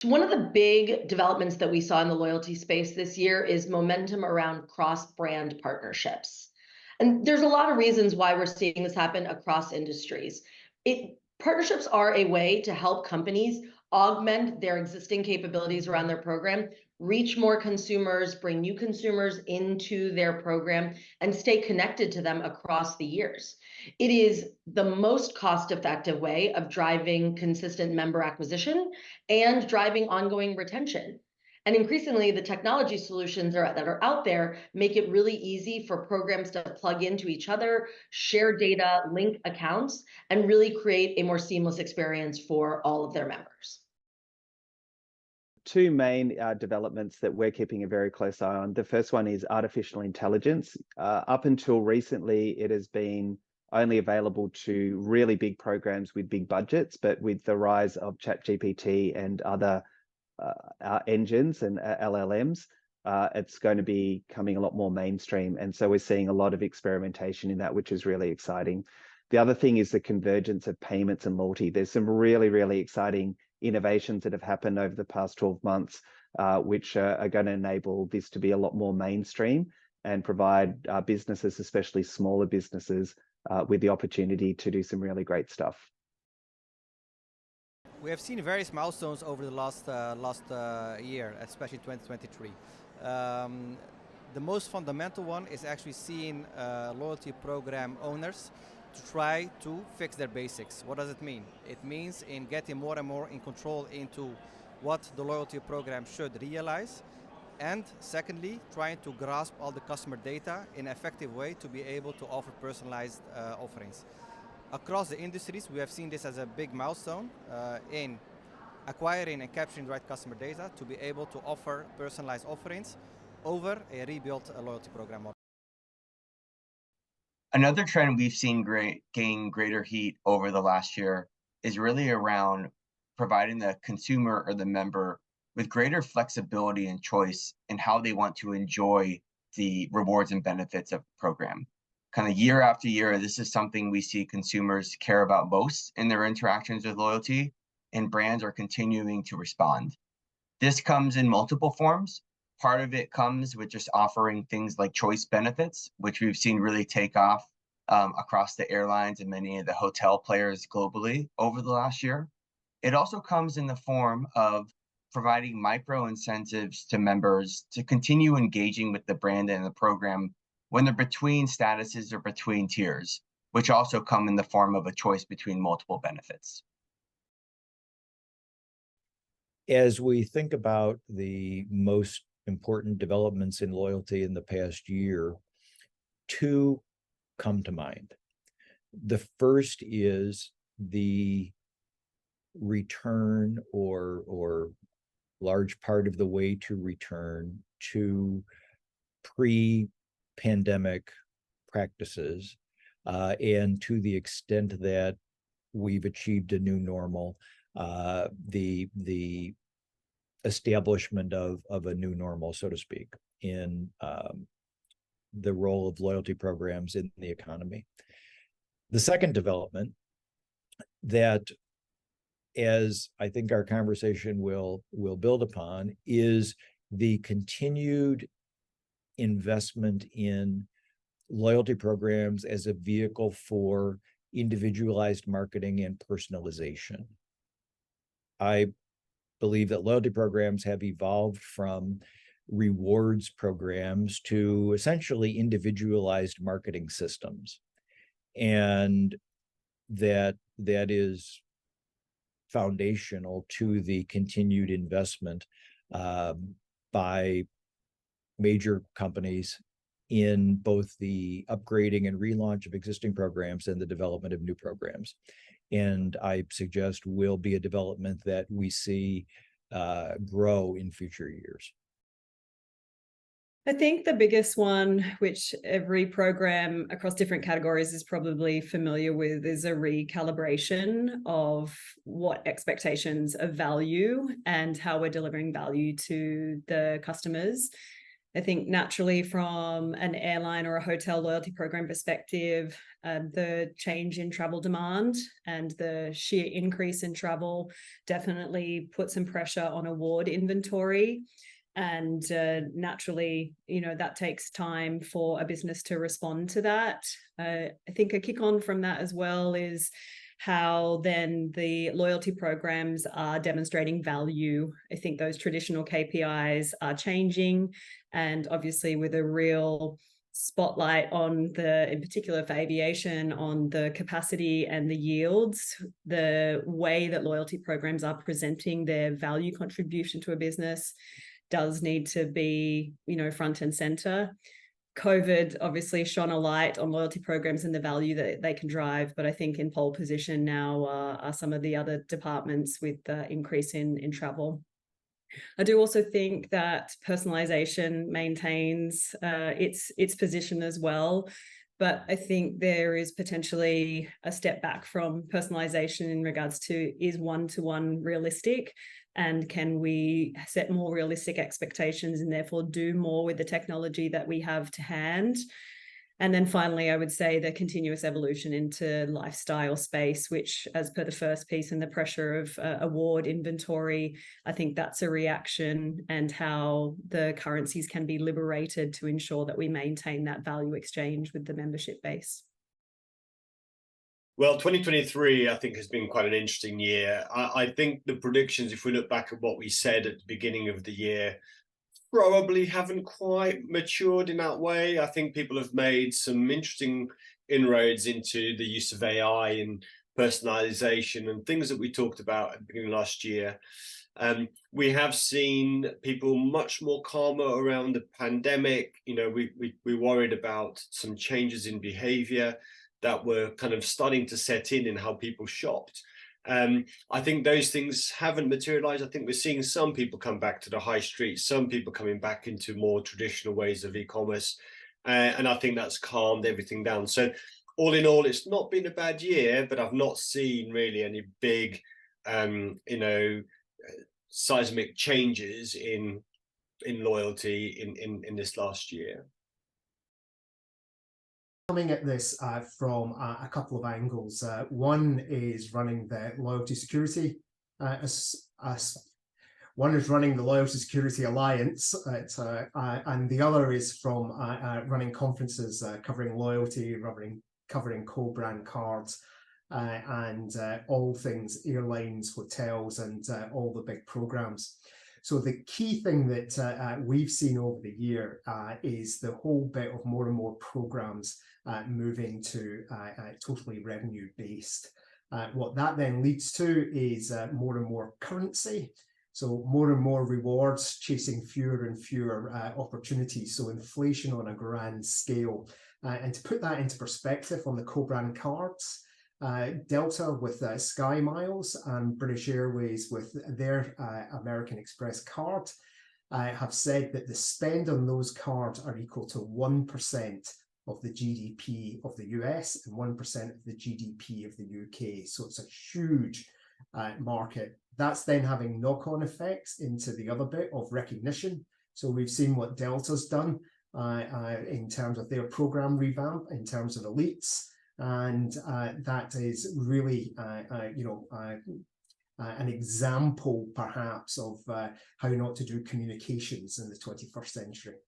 One of the big developments that we saw in the loyalty space this year is momentum around cross-brand partnerships. And there's a lot of reasons why we're seeing this happen across industries. Partnerships are a way to help companies augment their existing capabilities around their program, reach more consumers, bring new consumers into their program, and stay connected to them across the years. It is the most cost-effective way of driving consistent member acquisition and driving ongoing retention. And increasingly, the technology solutions that are out there make it really easy for programs to plug into each other, share data, link accounts, and really create a more seamless experience for all of their members. Two main developments that we're keeping a very close eye on. The first one is artificial intelligence. Up until recently, it has been only available to really big programs with big budgets, but with the rise of ChatGPT and other engines and LLMs, it's going to be coming a lot more mainstream. And so we're seeing a lot of experimentation in that, which is really exciting. The other thing is the convergence of payments and loyalty. There's some really, really exciting innovations that have happened over the past 12 months, which are going to enable this to be a lot more mainstream and provide businesses, especially smaller businesses, with the opportunity to do some really great stuff. We have seen various milestones over the last year, especially 2023. The most fundamental one is actually seeing loyalty program owners to try to fix their basics. What does it mean? It means in getting more and more in control into what the loyalty program should realize, and secondly, trying to grasp all the customer data in an effective way to be able to offer personalized offerings. Across the industries, we have seen this as a big milestone in acquiring and capturing the right customer data to be able to offer personalized offerings over a rebuilt loyalty program model. Another trend we've seen gain greater heat over the last year is really around providing the consumer or the member with greater flexibility and choice in how they want to enjoy the rewards and benefits of the program. Kind of year after year, this is something we see consumers care about most in their interactions with loyalty, and brands are continuing to respond. This comes in multiple forms. Part of it comes with just offering things like choice benefits, which we've seen really take off across the airlines and many of the hotel players globally over the last year. It also comes in the form of providing micro incentives to members to continue engaging with the brand and the program when they're between statuses or between tiers, which also come in the form of a choice between multiple benefits. As we think about the most important developments in loyalty in the past year, two come to mind. The first is the return or large part of the way to return to pre-pandemic practices, and to the extent that we've achieved a new normal, the establishment of a new normal, so to speak, in the role of loyalty programs in the economy. The second development that, as I think our conversation will build upon, is the continued investment in loyalty programs as a vehicle for individualized marketing and personalization. I believe that loyalty programs have evolved from rewards programs to essentially individualized marketing systems. And that is foundational to the continued investment by major companies in both the upgrading and relaunch of existing programs and the development of new programs. And I suggest will be a development that we see grow in future years. I think the biggest one, which every program across different categories is probably familiar with, is a recalibration of what expectations of value and how we're delivering value to the customers. I think naturally from an airline or a hotel loyalty program perspective, the change in travel demand and the sheer increase in travel definitely put some pressure on award inventory. And naturally, that takes time for a business to respond to that. I think a kick on from that as well is how then the loyalty programs are demonstrating value. I think those traditional KPIs are changing, and obviously with a real spotlight on in particular for aviation, on the capacity and the yields, the way that loyalty programs are presenting their value contribution to a business does need to be, front and center. COVID obviously shone a light on loyalty programs and the value that they can drive, but I think in pole position now are some of the other departments with the increase in travel. I do also think that personalization maintains its position as well, but I think there is potentially a step back from personalization in regards to, is one-to-one realistic? And can we set more realistic expectations and therefore do more with the technology that we have to hand? And then finally, I would say the continuous evolution into lifestyle space, which as per the first piece and the pressure of award inventory, I think that's a reaction, and how the currencies can be liberated to ensure that we maintain that value exchange with the membership base. Well, 2023, I think, has been quite an interesting year. I think the predictions, if we look back at what we said at the beginning of the year, probably haven't quite matured in that way. I think people have made some interesting inroads into the use of AI and personalization and things that we talked about at the beginning of last year. We have seen people much more calmer around the pandemic. We worried about some changes in behavior that were kind of starting to set in how people shopped. I think those things haven't materialized. I think we're seeing some people come back to the high street, some people coming back into more traditional ways of e-commerce. And I think that's calmed everything down. So all in all, it's not been a bad year, but I've not seen really any big, seismic changes in loyalty in this last year. Coming at this from a couple of angles. One is running the loyalty security. One is running the Loyalty Security Alliance, and the other is from running conferences covering loyalty, covering co-brand cards, and all things airlines, hotels, and all the big programs. So the key thing that we've seen over the year is the whole bit of more and more programs moving to totally revenue-based. What that then leads to is more and more currency. So more and more rewards chasing fewer and fewer opportunities. So inflation on a grand scale. And to put that into perspective on the co-brand cards, Delta with Sky Miles and British Airways with their American Express card have said that the spend on those cards are equal to 1% of the GDP of the US and 1% of the GDP of the UK. So it's a huge market. That's then having knock-on effects into the other bit of recognition. So we've seen what Delta's done in terms of their program revamp, in terms of elites. And that is really, an example, perhaps, of how not to do communications in the 21st century.